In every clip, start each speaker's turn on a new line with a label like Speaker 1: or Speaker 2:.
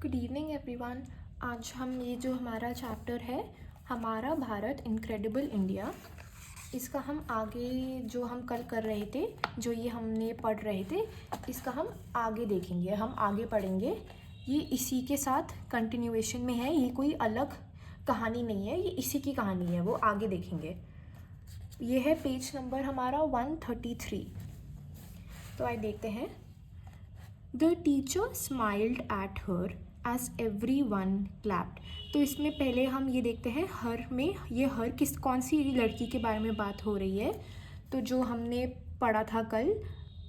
Speaker 1: Good evening everyone. आज हम ये जो हमारा चैप्टर है हमारा भारत इनक्रेडिबल इंडिया, इसका हम आगे जो हम कल कर रहे थे, जो ये हमने पढ़ रहे थे, इसका हम आगे देखेंगे, हम आगे पढ़ेंगे। ये इसी के साथ कंटिन्यूएशन में है, ये कोई अलग कहानी नहीं है, ये इसी की कहानी है, वो आगे देखेंगे। ये है पेज नंबर हमारा 133। तो आइए देखते हैं। The teacher smiled at her as everyone clapped। तो इसमें पहले हम ये देखते हैं हर में, ये हर कौन सी लड़की के बारे में बात हो रही है। तो जो हमने पढ़ा था कल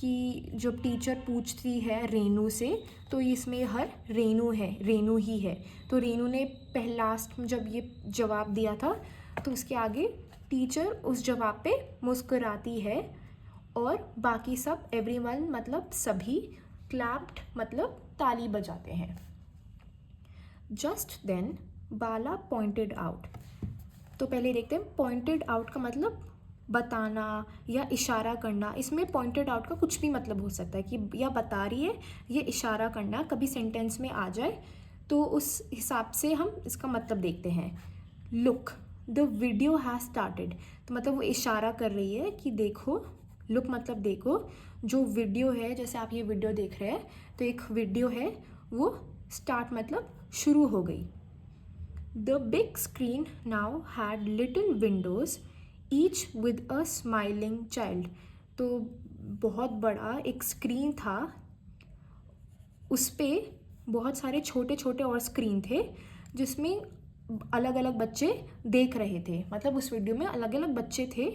Speaker 1: कि जब टीचर पूछती है रेनू से, तो इसमें हर रेनू है, रेनू ही है। तो रेनू ने लास्ट में जब ये जवाब दिया था, तो उसके आगे टीचर उस जवाब पे मुस्कुराती है और बाकी सब एवरीवन मतलब सभी, क्लैप्ड मतलब ताली बजाते हैं। जस्ट देन बाला पॉइंटेड आउट। तो पहले देखते हैं पॉइंटेड आउट का मतलब बताना या इशारा करना। इसमें पॉइंटेड आउट का कुछ भी मतलब हो सकता है कि या बता रही है, ये इशारा करना कभी सेंटेंस में आ जाए, तो उस हिसाब से हम इसका मतलब देखते हैं। Look the video has started. तो मतलब वो इशारा कर रही है कि देखो, लुक मतलब देखो, जो वीडियो है, जैसे आप ये वीडियो देख रहे हैं, तो एक वीडियो है, वो स्टार्ट मतलब शुरू हो गई। The big screen now had little Windows each with a smiling child. तो बहुत बड़ा एक स्क्रीन था, उस पर बहुत सारे छोटे छोटे और स्क्रीन थे जिसमें अलग अलग बच्चे देख रहे थे। मतलब उस वीडियो में अलग अलग बच्चे थे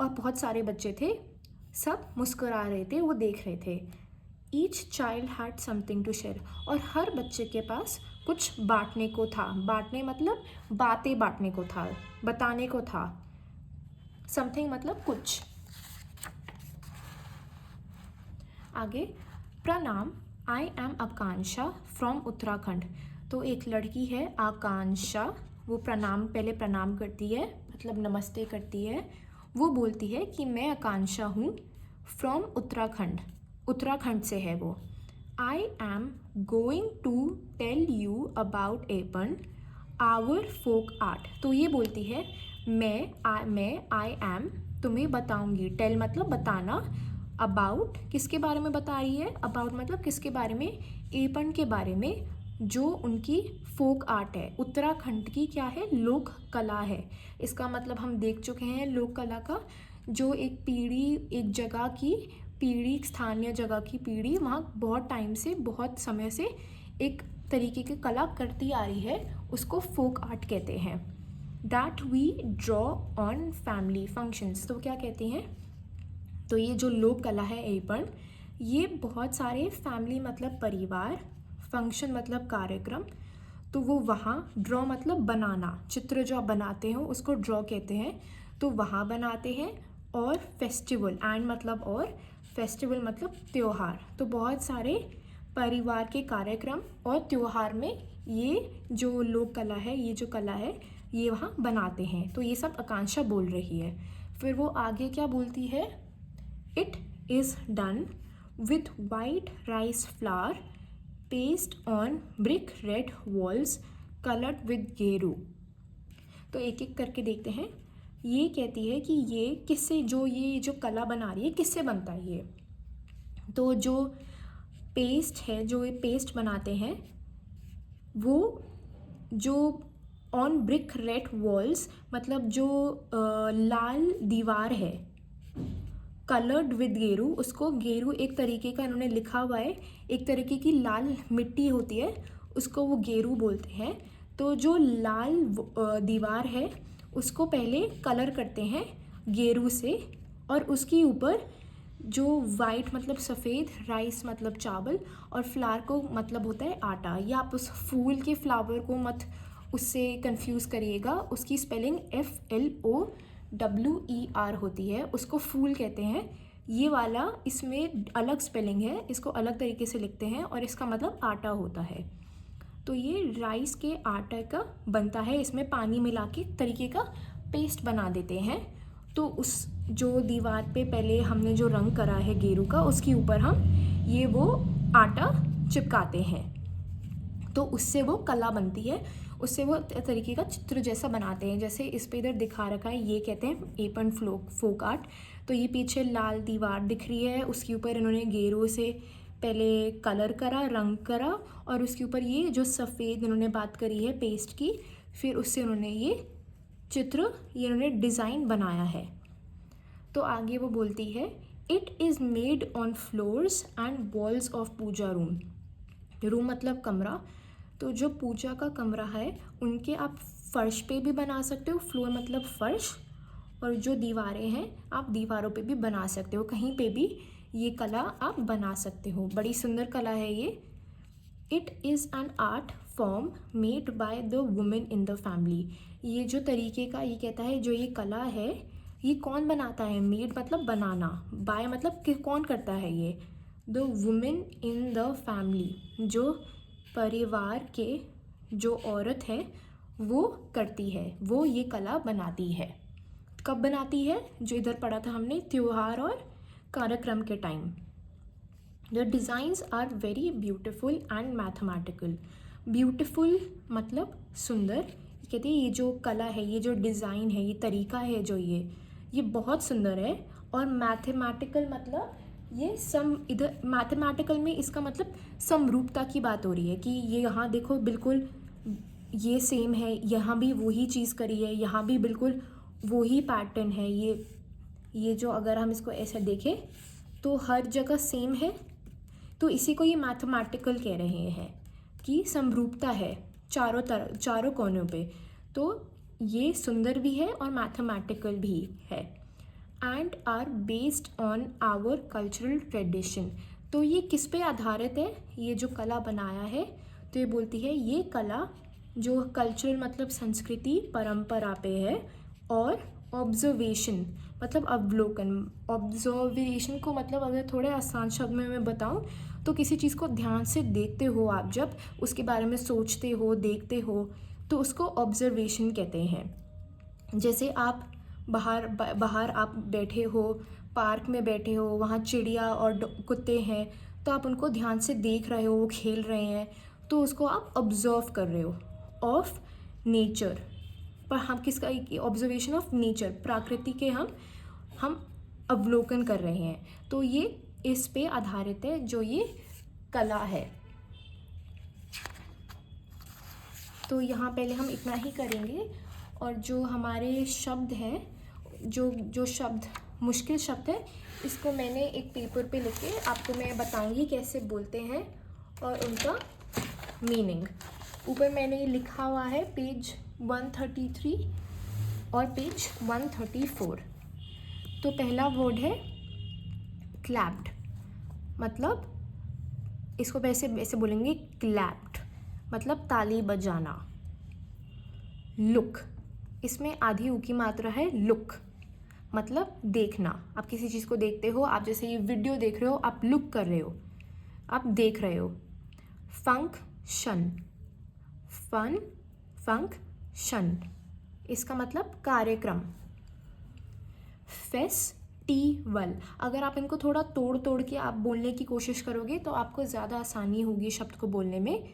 Speaker 1: और बहुत सारे बच्चे थे, सब मुस्कुरा रहे थे, वो देख रहे थे। Each child had something to share. और हर बच्चे के पास कुछ बांटने को था। बांटने मतलब बातें बांटने को था, बताने को था। समथिंग मतलब कुछ। आगे प्रणाम, I am Akanksha from Uttarakhand. तो एक लड़की है आकांक्षा, वो प्रणाम, पहले प्रणाम करती है मतलब नमस्ते करती है। वो बोलती है कि मैं आकांक्षा हूँ, फ्रॉम उत्तराखंड, उत्तराखंड से है वो। I am going to tell you about Aipan our folk art. तो ये बोलती है मैं आई एम तुम्हें बताऊंगी, टेल मतलब बताना, अबाउट किसके बारे में बता रही है, अबाउट मतलब किसके बारे में, एपन के बारे में, जो उनकी फोक आर्ट है, उत्तराखंड की क्या है, लोक कला है। इसका मतलब हम देख चुके हैं लोक कला का, जो एक पीढ़ी, एक जगह की पीढ़ी, स्थानीय जगह की पीढ़ी वहाँ बहुत टाइम से, बहुत समय से एक तरीके की कला करती आ रही है, उसको फोक आर्ट कहते हैं। That we draw on family functions. तो क्या कहते हैं, तो ये जो लोक कला है एपन, ये बहुत सारे फैमिली मतलब परिवार, फंक्शन मतलब कार्यक्रम, तो वो वहाँ, ड्रॉ मतलब बनाना, चित्र जो आप बनाते हो उसको ड्रॉ कहते हैं, तो वहाँ बनाते हैं। और फेस्टिवल, एंड मतलब और, फेस्टिवल मतलब त्यौहार, तो बहुत सारे परिवार के कार्यक्रम और त्यौहार में ये जो लोक कला है, ये जो कला है, ये वहाँ बनाते हैं। तो ये सब आकांक्षा बोल रही है। फिर वो आगे क्या बोलती है, it is done with white rice flour paste on brick red walls coloured with गेरू। तो एक एक करके देखते हैं। ये कहती है कि ये किससे, जो ये जो कला बना रही है किससे बनता है ये। तो जो पेस्ट है, जो ये पेस्ट बनाते हैं, वो जो ऑन ब्रिक रेड वॉल्स मतलब जो लाल दीवार है, कलर्ड विद गेरू, उसको गेरू एक तरीके का इन्होंने लिखा हुआ है, एक तरीके की लाल मिट्टी होती है, उसको वो गेरू बोलते हैं। तो जो लाल दीवार है उसको पहले कलर करते हैं गेरू से, और उसके ऊपर जो वाइट मतलब सफ़ेद, राइस मतलब चावल, और फ्लावर को मतलब होता है आटा। या आप उस फूल के फ्लावर को मत उससे कंफ्यूज करिएगा, उसकी स्पेलिंग FLOWER होती है, उसको फूल कहते हैं। ये वाला इसमें अलग स्पेलिंग है, इसको अलग तरीके से लिखते हैं, और इसका मतलब आटा होता है। तो ये राइस के आटे का बनता है, इसमें पानी मिला के तरीके का पेस्ट बना देते हैं। तो उस जो दीवार पे पहले हमने जो रंग करा है गेरू का, उसके ऊपर हम ये वो आटा चिपकाते हैं। तो उससे वो कला बनती है, उससे वो तरीके का चित्र जैसा बनाते हैं। जैसे इस पे इधर दिखा रखा है, ये कहते हैं एपन फोक आर्ट। तो ये पीछे लाल दीवार दिख रही है, उसके ऊपर इन्होंने गेरों से पहले कलर करा, रंग करा, और उसके ऊपर ये जो सफ़ेद इन्होंने बात करी है पेस्ट की, फिर उससे उन्होंने ये चित्र, ये इन्होंने डिज़ाइन बनाया है। तो आगे वो बोलती है, it is made on floors and walls of puja room. Room मतलब कमरा, तो जो पूजा का कमरा है उनके आप फर्श पे भी बना सकते हो, फ्लोर मतलब फर्श, और जो दीवारें हैं आप दीवारों पे भी बना सकते हो, कहीं पे भी ये कला आप बना सकते हो। बड़ी सुंदर कला है ये। It is an art form made by the women in the family. ये जो तरीके का, ये कहता है जो ये कला है ये कौन बनाता है, मेड मतलब बनाना, बाय मतलब कि कौन करता है ये, the women in the family, जो परिवार के जो औरत है वो करती है, वो ये कला बनाती है। कब बनाती है, जो इधर पढ़ा था हमने, त्योहार और कार्यक्रम के time. The designs are very beautiful and mathematical. Beautiful मतलब सुंदर, कहते हैं ये जो कला है, ये जो डिज़ाइन है, ये तरीका है जो ये बहुत सुंदर है। और मैथमेटिकल मतलब ये इधर मैथमेटिकल में इसका मतलब समरूपता की बात हो रही है कि ये यहाँ देखो बिल्कुल ये सेम है, यहाँ भी वही चीज़ करी है, यहाँ भी बिल्कुल वही पैटर्न है। ये जो अगर हम इसको ऐसे देखें तो हर जगह सेम है, तो इसी को ये मैथमेटिकल कह रहे हैं कि समरूपता है चारों कोनों पे। तो ये सुंदर भी है और मैथमेटिकल भी है। And are based on our cultural tradition. तो ये किस पे आधारित है, ये जो कला बनाया है, तो ये बोलती है ये कला जो कल्चरल मतलब संस्कृति परंपरा पे है, और ऑब्जर्वेशन मतलब अवलोकन। ऑब्जर्वेशन को मतलब अगर थोड़े आसान शब्द में मैं बताऊं तो किसी चीज़ को ध्यान से देखते हो आप, जब उसके बारे में सोचते हो, देखते हो, तो उसको ऑब्जर्वेशन कहते हैं। जैसे आप बाहर आप बैठे हो, पार्क में बैठे हो, वहाँ चिड़िया और कुत्ते हैं, तो आप उनको ध्यान से देख रहे हो, वो खेल रहे हैं, तो उसको आप ऑब्जर्व कर रहे हो, ऑफ नेचर। पर हम किसका, ऑब्जर्वेशन ऑफ नेचर, प्रकृति के हम अवलोकन कर रहे हैं। तो ये इस पे आधारित है जो ये कला है। यहाँ पहले हम इतना ही करेंगे, और जो हमारे शब्द हैं, जो शब्द मुश्किल शब्द है, इसको मैंने एक पेपर पे लिख के आपको मैं बताऊंगी कैसे बोलते हैं और उनका मीनिंग। ऊपर मैंने लिखा हुआ है पेज 133 और पेज 134। तो पहला वर्ड है क्लैप्ड, मतलब इसको वैसे बोलेंगे क्लैप्ड, मतलब ताली बजाना। लुक, इसमें आधी ऊ की मात्रा है, लुक मतलब देखना। आप किसी चीज़ को देखते हो, आप जैसे ये वीडियो देख रहे हो, आप लुक कर रहे हो, आप देख रहे हो। फंक्शन, फंक्शन इसका मतलब कार्यक्रम। फेस्टिवल, अगर आप इनको थोड़ा तोड़ के आप बोलने की कोशिश करोगे तो आपको ज़्यादा आसानी होगी शब्द को बोलने में,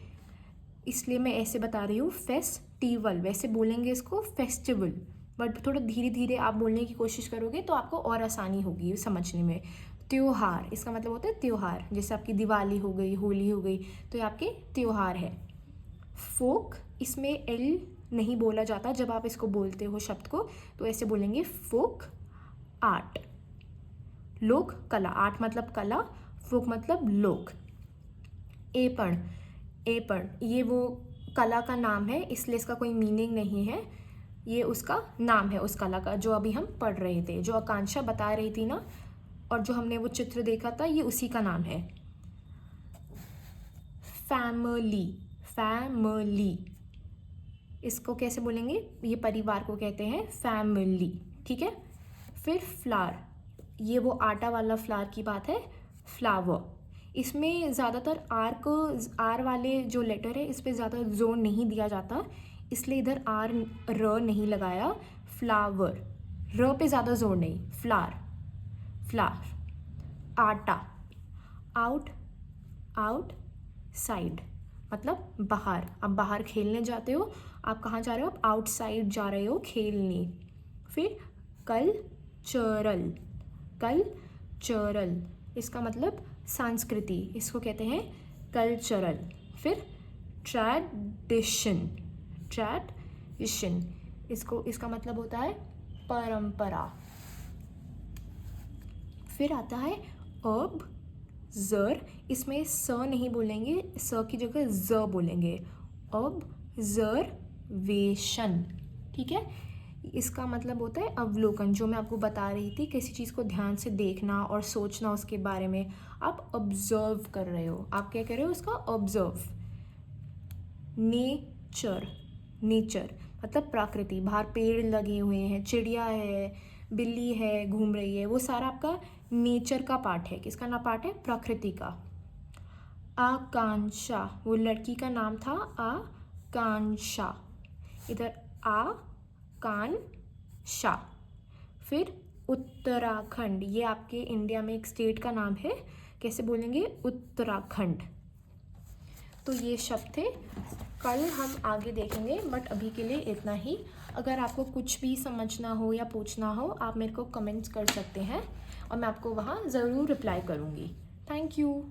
Speaker 1: इसलिए मैं ऐसे बता रही हूँ फेस्टिवल। वैसे बोलेंगे इसको फेस्टिवल, बट थोड़ा धीरे धीरे आप बोलने की कोशिश करोगे तो आपको और आसानी होगी समझने में। त्योहार, इसका मतलब होता है त्योहार, जैसे आपकी दिवाली हो गई, होली हो गई, तो ये आपके त्योहार है। फोक, इसमें एल नहीं बोला जाता जब आप इसको बोलते हो शब्द को, तो ऐसे बोलेंगे फोक आर्ट। लोक कला, आर्ट मतलब कला, फोक मतलब लोक। एपण, ये वो कला का नाम है, इसलिए इसका कोई मीनिंग नहीं है, ये उसका नाम है उस कला का जो अभी हम पढ़ रहे थे, जो आकांक्षा बता रही थी ना, और जो हमने वो चित्र देखा था, ये उसी का नाम है। फैमिली, इसको कैसे बोलेंगे, ये परिवार को कहते हैं फैमिली, ठीक है। फिर फ्लावर, ये वो आटा वाला फ्लावर की बात है, फ्लावर। इसमें ज़्यादातर आर वाले जो लेटर है इस पर ज़्यादा जोर नहीं दिया जाता, इसलिए इधर र नहीं लगाया, फ्लावर, र पे ज़्यादा जोर नहीं, फ्लावर। आटा, आउटसाइड मतलब बाहर, आप बाहर खेलने जाते हो, आप कहाँ जा रहे हो, आप आउटसाइड जा रहे हो खेलने। फिर कल्चरल, कल्चरल इसका मतलब संस्कृति, इसको कहते हैं कल्चरल। फिर ट्रेडिशन, ट्रेडिशन इसका मतलब होता है परंपरा। फिर आता है ऑब्जर्व, इसमें स नहीं बोलेंगे, स की जगह ज बोलेंगे, ऑब्जर्वेशन, ठीक है। इसका मतलब होता है अवलोकन, जो मैं आपको बता रही थी, किसी चीज़ को ध्यान से देखना और सोचना उसके बारे में, आप ऑब्जर्व कर रहे हो, आप क्या कर रहे हो, उसका ऑब्जर्व। नेचर, नेचर मतलब प्रकृति, बाहर पेड़ लगे हुए हैं, चिड़िया है, बिल्ली है घूम रही है, वो सारा आपका नेचर का पार्ट है। किसका ना पार्ट है, प्रकृति का। आकांक्षा, वो लड़की का नाम था आकांक्षा, इधर आकांक्षा। फिर उत्तराखंड, ये आपके इंडिया में एक स्टेट का नाम है, कैसे बोलेंगे, उत्तराखंड। तो ये शब्द थे, कल हम आगे देखेंगे, बट अभी के लिए इतना ही। अगर आपको कुछ भी समझना हो या पूछना हो, आप मेरे को कमेंट्स कर सकते हैं और मैं आपको वहाँ ज़रूर रिप्लाई करूँगी। Thank you.